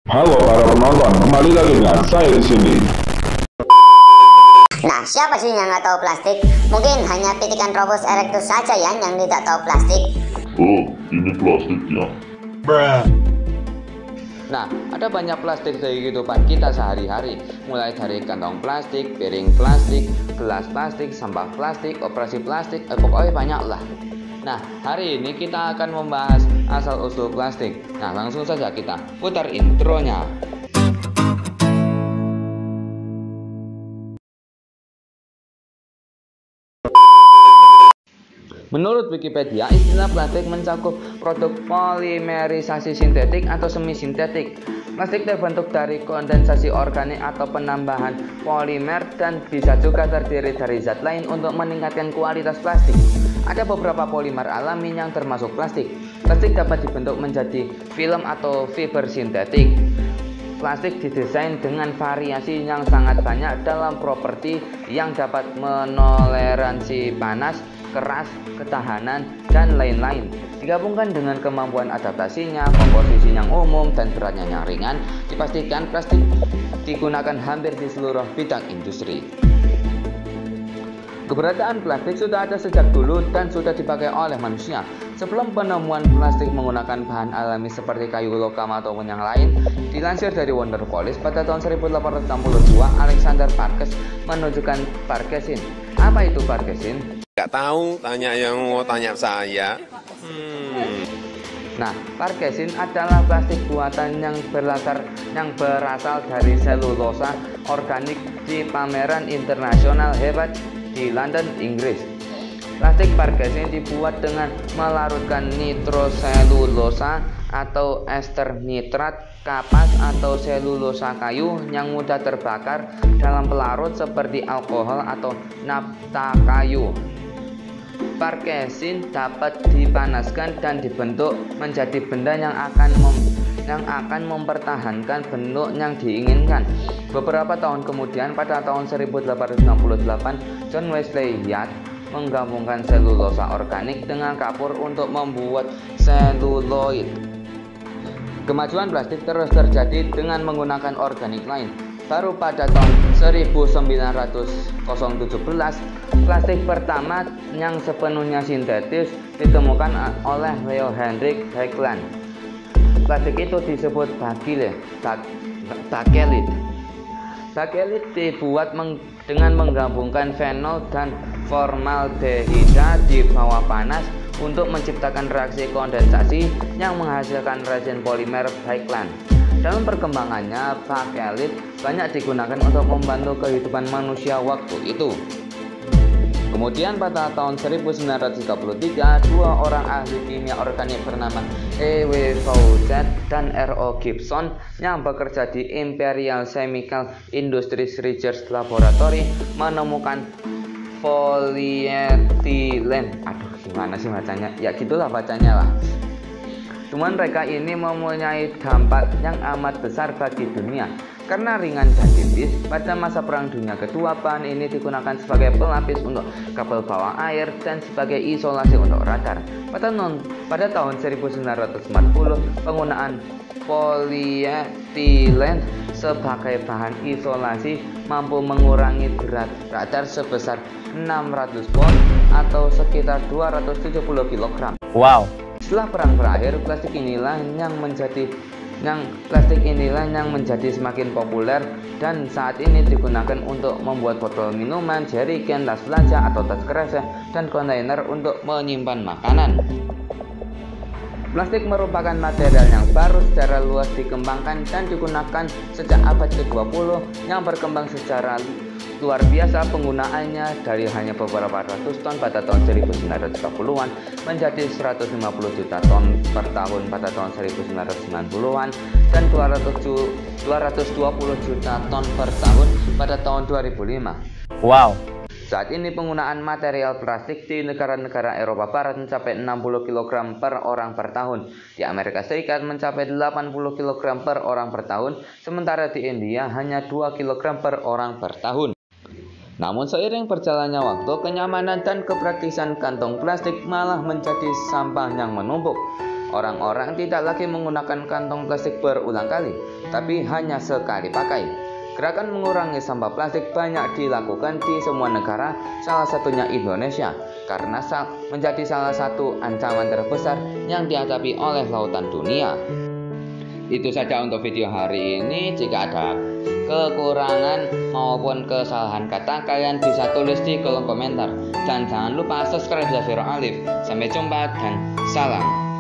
Halo para penonton, kembali lagi dengan saya di sini. Nah, siapa sih yang nggak tahu plastik? Mungkin hanya Pithecanthropus erectus saja ya yang tidak tahu plastik. Oh, ini plastiknya. Nah, ada banyak plastik dari kehidupan kita sehari-hari, mulai dari kantong plastik, piring plastik, gelas plastik, sampah plastik, operasi plastik, pokoknya banyak lah. Nah, hari ini kita akan membahas asal-usul plastik. Nah, langsung saja kita putar intronya. Menurut Wikipedia, istilah plastik mencakup produk polimerisasi sintetik atau semi-sintetik. Plastik terbentuk dari kondensasi organik atau penambahan polimer dan bisa juga terdiri dari zat lain untuk meningkatkan kualitas plastik. Ada beberapa polimer alami yang termasuk plastik. Plastik dapat dibentuk menjadi film atau fiber sintetik. Plastik didesain dengan variasi yang sangat banyak dalam properti yang dapat menoleransi panas, keras, ketahanan, dan lain-lain. Digabungkan dengan kemampuan adaptasinya, komposisi yang umum, dan beratnya yang ringan, dipastikan plastik digunakan hampir di seluruh bidang industri. Keberadaan plastik sudah ada sejak dulu dan sudah dipakai oleh manusia. Sebelum penemuan plastik menggunakan bahan alami seperti kayu logam ataupun yang lain, dilansir dari Wonderpolis pada tahun 1862, Alexander Parkes menunjukkan parkesin. Apa itu parkesin? Nggak tahu, tanya yang mau tanya saya. Nah, parkesin adalah plastik buatan yang berasal dari selulosa organik di pameran internasional hebat di London, Inggris. Plastik parkesin dibuat dengan melarutkan nitroselulosa atau ester nitrat, kapas atau selulosa kayu yang mudah terbakar dalam pelarut seperti alkohol atau nafta kayu. Parkesin dapat dipanaskan dan dibentuk menjadi benda yang akan mempertahankan bentuk yang diinginkan. Beberapa tahun kemudian, pada tahun 1868, John Wesley Hyatt menggabungkan selulosa organik dengan kapur untuk membuat seluloid. Kemajuan plastik terus terjadi dengan menggunakan organik lain. Baru pada tahun 1917, plastik pertama yang sepenuhnya sintetis ditemukan oleh Leo Hendrik Haeckel. Plastik itu disebut bakelit. Bakelit dibuat dengan menggabungkan fenol dan formaldehida di bawah panas untuk menciptakan reaksi kondensasi yang menghasilkan resin polimer bakelan. Dalam perkembangannya, bakelit banyak digunakan untuk membantu kehidupan manusia waktu itu. Kemudian pada tahun 1933, dua orang ahli kimia organik bernama E.W. Fawcett dan R.O. Gibson yang bekerja di Imperial Chemical Industries Research Laboratory menemukan polyethylene. Gimana sih bacanya? Ya gitulah bacanya lah. Cuman mereka ini mempunyai dampak yang amat besar bagi dunia. Karena ringan dan tipis, pada masa Perang Dunia Kedua, bahan ini digunakan sebagai pelapis untuk kabel bawah air dan sebagai isolasi untuk radar. Pada tahun 1940, penggunaan polyethylene sebagai bahan isolasi mampu mengurangi berat radar sebesar 600 pound atau sekitar 270 kg. Wow. Setelah perang berakhir, plastik inilah yang menjadi semakin populer dan saat ini digunakan untuk membuat botol minuman, jerrycan, tas belanja atau tas kresek, dan kontainer untuk menyimpan makanan. Plastik merupakan material yang baru secara luas dikembangkan dan digunakan sejak abad ke-20 yang berkembang secara luar biasa penggunaannya dari hanya beberapa ratus ton pada tahun 1930-an menjadi 150 juta ton per tahun pada tahun 1990-an dan 220 juta ton per tahun pada tahun 2005. Wow. Saat ini penggunaan material plastik di negara-negara Eropa Barat mencapai 60 kg per orang per tahun. Di Amerika Serikat mencapai 80 kg per orang per tahun, sementara di India hanya 2 kg per orang per tahun. Namun seiring berjalannya waktu, kenyamanan dan kepraktisan kantong plastik malah menjadi sampah yang menumpuk. Orang-orang tidak lagi menggunakan kantong plastik berulang kali, tapi hanya sekali pakai. Gerakan mengurangi sampah plastik banyak dilakukan di semua negara, salah satunya Indonesia, karena menjadi salah satu ancaman terbesar yang dihadapi oleh lautan dunia. Itu saja untuk video hari ini. Jika ada kekurangan maupun kesalahan kata, kalian bisa tulis di kolom komentar. Dan jangan lupa subscribe Zafiro Alif. Sampai jumpa dan salam.